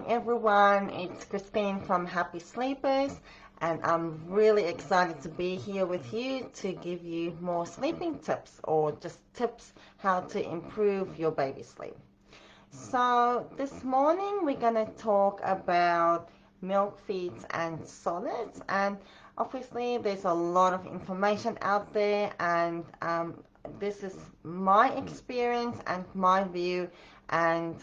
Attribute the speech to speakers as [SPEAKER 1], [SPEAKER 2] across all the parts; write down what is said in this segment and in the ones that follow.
[SPEAKER 1] Everyone, it's Christine from Happy Sleepers, and I'm really excited to be here with you to give you more sleeping tips or just tips how to improve your baby sleep. So, this morning we're going to talk about milk feeds and solids, and obviously, there's a lot of information out there, and this is my experience and my view. And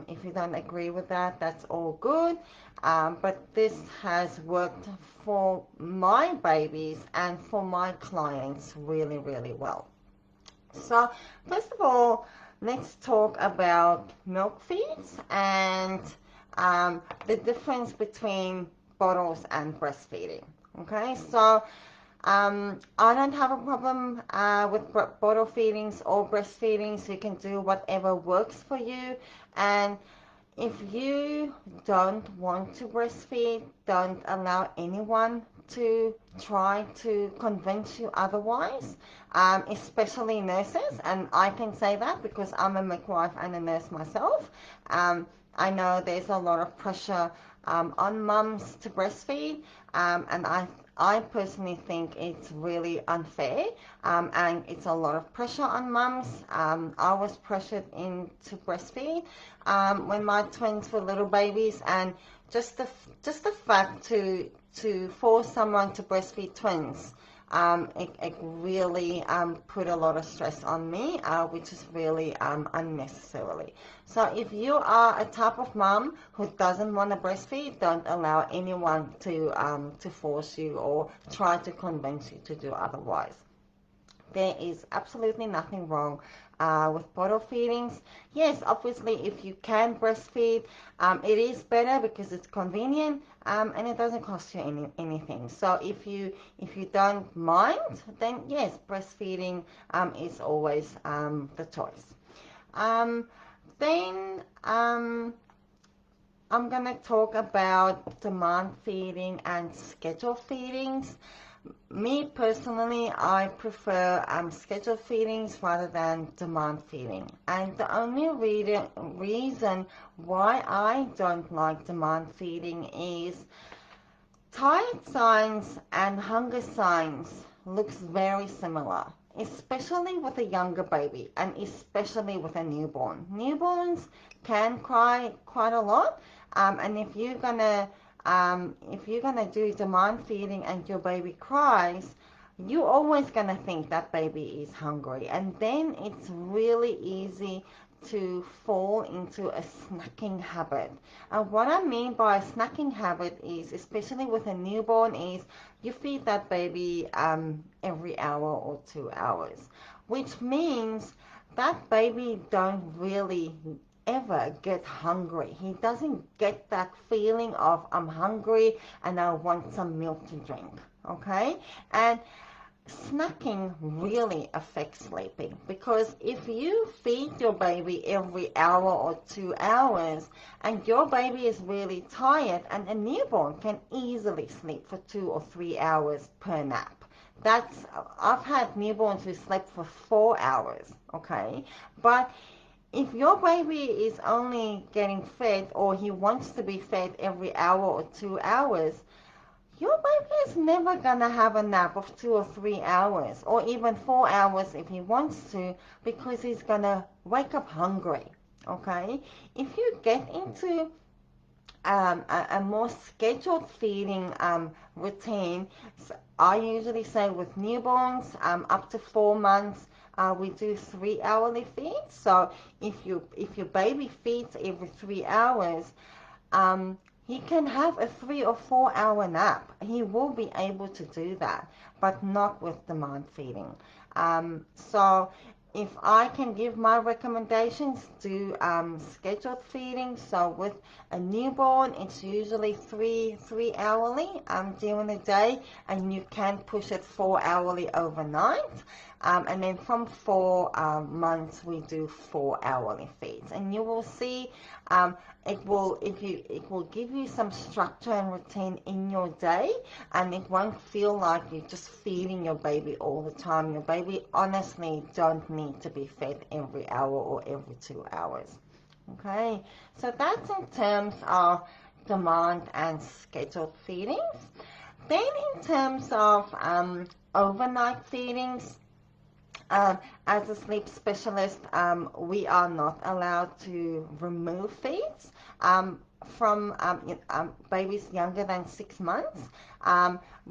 [SPEAKER 1] if you don't agree with that, that's all good. But this has worked for my babies and for my clients really, really well. So, first of all, let's talk about milk feeds and the difference between bottles and breastfeeding. Okay, so I don't have a problem with bottle feedings or breastfeedings. You can do whatever works for you. And if you don't want to breastfeed, don't allow anyone to try to convince you otherwise, especially nurses. And I can say that because I'm a midwife and a nurse myself. I know there's a lot of pressure on mums to breastfeed, and I personally think it's really unfair, and it's a lot of pressure on mums. I was pressured into breastfeed when my twins were little babies, and just the fact to force someone to breastfeed twins, it really put a lot of stress on me, which is really unnecessarily. So if you are a type of mom who doesn't want to breastfeed, don't allow anyone to force you or try to convince you to do otherwise. There is absolutely nothing wrong with bottle feedings. Yes, obviously, if you can breastfeed, it is better because it's convenient, and it doesn't cost you anything. So if you don't mind, then yes, breastfeeding is always the choice. Then I'm gonna talk about demand feeding and schedule feedings. Me personally, I prefer schedule feedings rather than demand feeding. And the only reason why I don't like demand feeding is tired signs and hunger signs looks very similar, especially with a younger baby and especially with a newborn. Newborns can cry quite a lot, and if you're gonna do demand feeding and your baby cries, you're always gonna think that baby is hungry, and then it's really easy to fall into a snacking habit. And what I mean by a snacking habit is, especially with a newborn, is you feed that baby every hour or 2 hours, which means that baby don't really ever get hungry. He doesn't get that feeling of I'm hungry and I want some milk to drink. Okay? And snacking really affects sleeping, because if you feed your baby every hour or 2 hours and your baby is really tired, and a newborn can easily sleep for 2 or 3 hours per nap. I've had newborns who slept for 4 hours, okay? But if your baby is only getting fed, or he wants to be fed every hour or 2 hours, your baby is never gonna have a nap of 2 or 3 hours, or even 4 hours if he wants to, because he's gonna wake up hungry. Okay? If you get into a more scheduled feeding routine, so I usually say with newborns up to 4 months, we do 3 hourly feeds. So if your baby feeds every 3 hours, um, he can have a 3 or 4 hour nap. He will be able to do that, but not with demand feeding. So if I can give my recommendations, do scheduled feeding. So with a newborn, it's usually three hourly during the day, and you can push it 4 hourly overnight. And then from 4 months, we do 4 hourly feeds, and you will see it will give you some structure and routine in your day, and it won't feel like you're just feeding your baby all the time. Your baby honestly don't need to be fed every hour or every 2 hours. Okay, so that's in terms of demand and scheduled feedings. Then in terms of overnight feedings, as a sleep specialist, we are not allowed to remove feeds from babies younger than 6 months.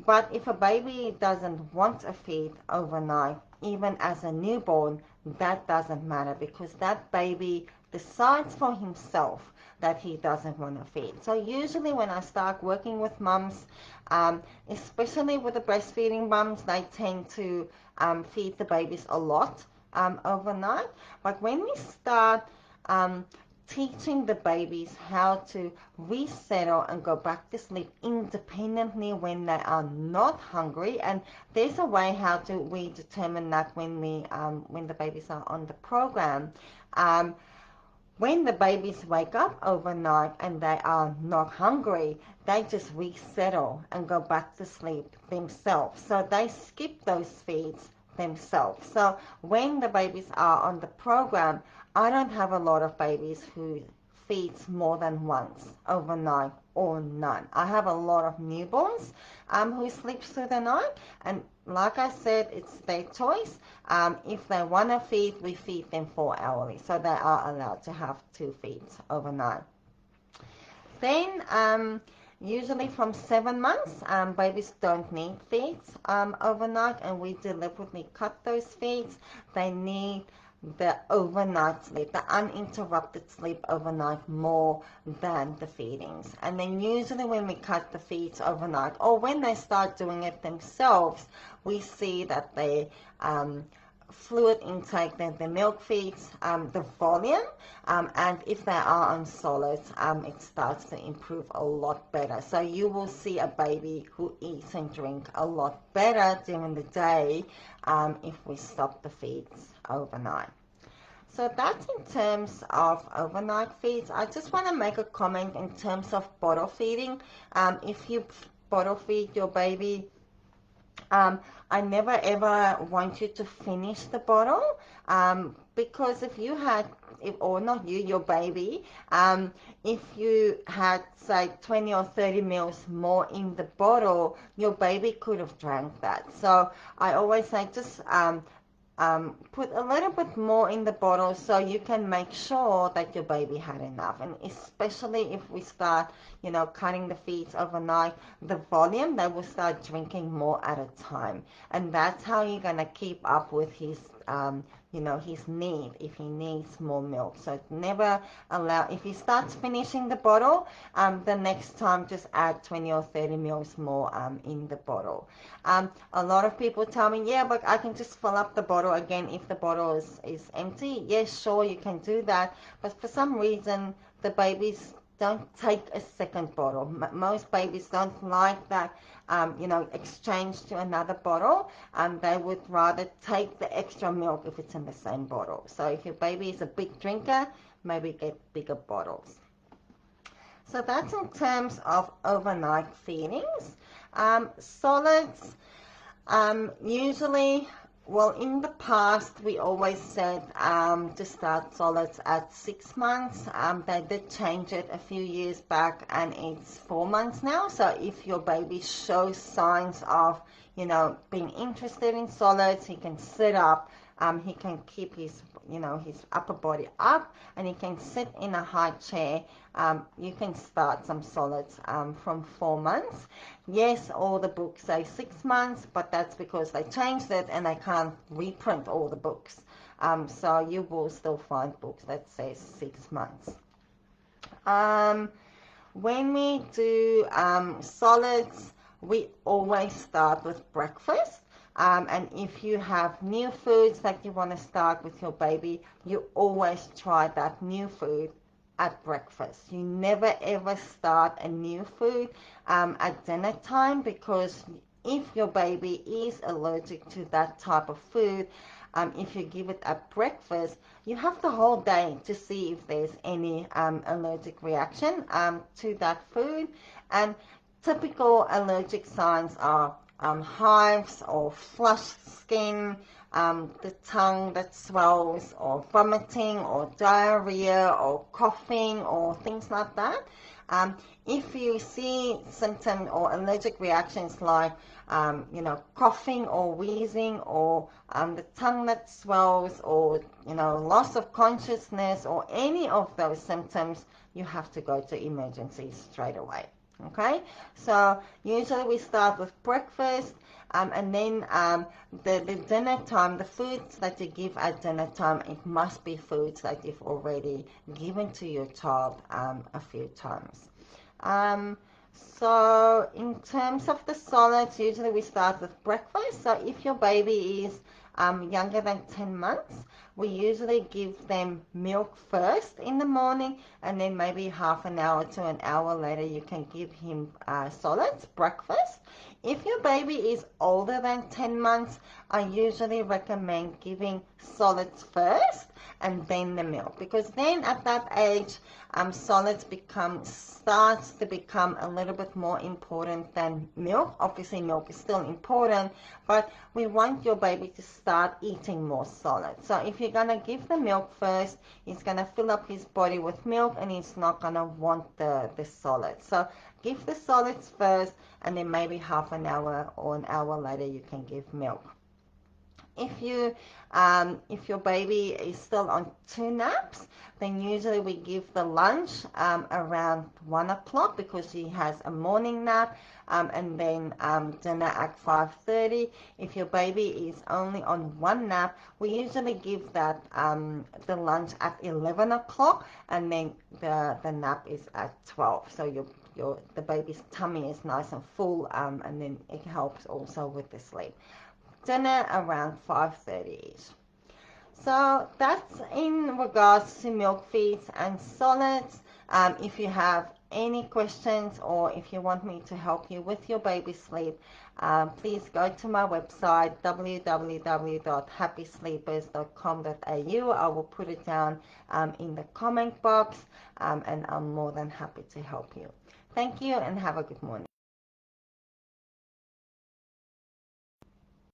[SPEAKER 1] But if a baby doesn't want a feed overnight, even as a newborn, that doesn't matter because that baby decides for himself that he doesn't want to feed. So usually when I start working with mums, especially with the breastfeeding mums, they tend to feed the babies a lot overnight. But when we start teaching the babies how to resettle and go back to sleep independently when they are not hungry, and there's a way how to we determine that when the babies are on the program. When the babies wake up overnight and they are not hungry, they just resettle and go back to sleep themselves. So they skip those feeds themselves. So when the babies are on the program, I don't have a lot of babies who feeds more than once overnight or none. I have a lot of newborns who sleeps through the night, and like I said, it's their choice. If they want to feed, we feed them 4 hourly, so they are allowed to have 2 feeds overnight. Then, usually from 7 months, babies don't need feeds overnight, and we deliberately cut those feeds. They need the overnight sleep, the uninterrupted sleep overnight more than the feedings. And then usually when we cut the feeds overnight, or when they start doing it themselves, we see that they fluid intake, the milk feeds, the volume, and if they are on solids, it starts to improve a lot better. So you will see a baby who eats and drinks a lot better during the day if we stop the feeds overnight. So that's in terms of overnight feeds. I just want to make a comment in terms of bottle feeding. If you bottle feed your baby, I never ever want you to finish the bottle because if you had, or not you, your baby, if you had say 20 or 30 mils more in the bottle, your baby could have drank that. So I always say just put a little bit more in the bottle so you can make sure that your baby had enough. And especially if we start, cutting the feeds overnight, the volume, they will start drinking more at a time. And that's how you're going to keep up with his his need if he needs more milk. So never allow, if he starts finishing the bottle, the next time just add 20 or 30 mils more in the bottle. A lot of people tell me, yeah, but I can just fill up the bottle again if the bottle is empty. Yes, sure, you can do that. But for some reason, the babies don't take a second bottle. Most babies don't like that, exchange to another bottle. They would rather take the extra milk if it's in the same bottle. So if your baby is a big drinker, maybe get bigger bottles. So that's in terms of overnight feedings. Solids, usually, well, in the past, we always said to start solids at 6 months. They did change it a few years back, and it's 4 months now. So if your baby shows signs of, being interested in solids, he can sit up. He can keep his upper body up, and he can sit in a high chair. You can start some solids from 4 months. Yes, all the books say 6 months, but that's because they changed it and they can't reprint all the books. So you will still find books that say 6 months. When we do solids, we always start with breakfast. And if you have new foods that you want to start with your baby, you always try that new food at breakfast. You never ever start a new food at dinner time, because if your baby is allergic to that type of food, if you give it at breakfast, you have the whole day to see if there's any allergic reaction to that food. And typical allergic signs are hives or flushed skin, the tongue that swells, or vomiting, or diarrhea, or coughing, or things like that. If you see symptoms or allergic reactions like, coughing or wheezing, or the tongue that swells, or, loss of consciousness, or any of those symptoms, you have to go to emergencies straight away. Okay, so usually we start with breakfast, and then the dinner time, the foods that you give at dinner time, it must be foods that you've already given to your child a few times. So in terms of the solids, usually we start with breakfast. So if your baby is younger than 10 months, we usually give them milk first in the morning, and then maybe half an hour to an hour later you can give him solids, breakfast. If your baby is older than 10 months, I usually recommend giving solids first and then the milk, because then at that age solids starts to become a little bit more important than milk. Obviously milk is still important, but we want your baby to start eating more solids. So if you're going to give the milk first, he's going to fill up his body with milk and he's not going to want the solids. So give the solids first, and then maybe half an hour or an hour later you can give milk. If your baby is still on 2 naps, then usually we give the lunch around 1 o'clock, because he has a morning nap, and then dinner at 5:30. If your baby is only on 1 nap, we usually give that the lunch at 11 o'clock, and then the nap is at 12. So the baby's tummy is nice and full, and then it helps also with the sleep. Dinner around 5:30ish. So that's in regards to milk feeds and solids. If you have any questions, or if you want me to help you with your baby sleep, please go to my website www.happysleepers.com.au. I will put it down in the comment box, and I'm more than happy to help you. Thank you and have a good morning.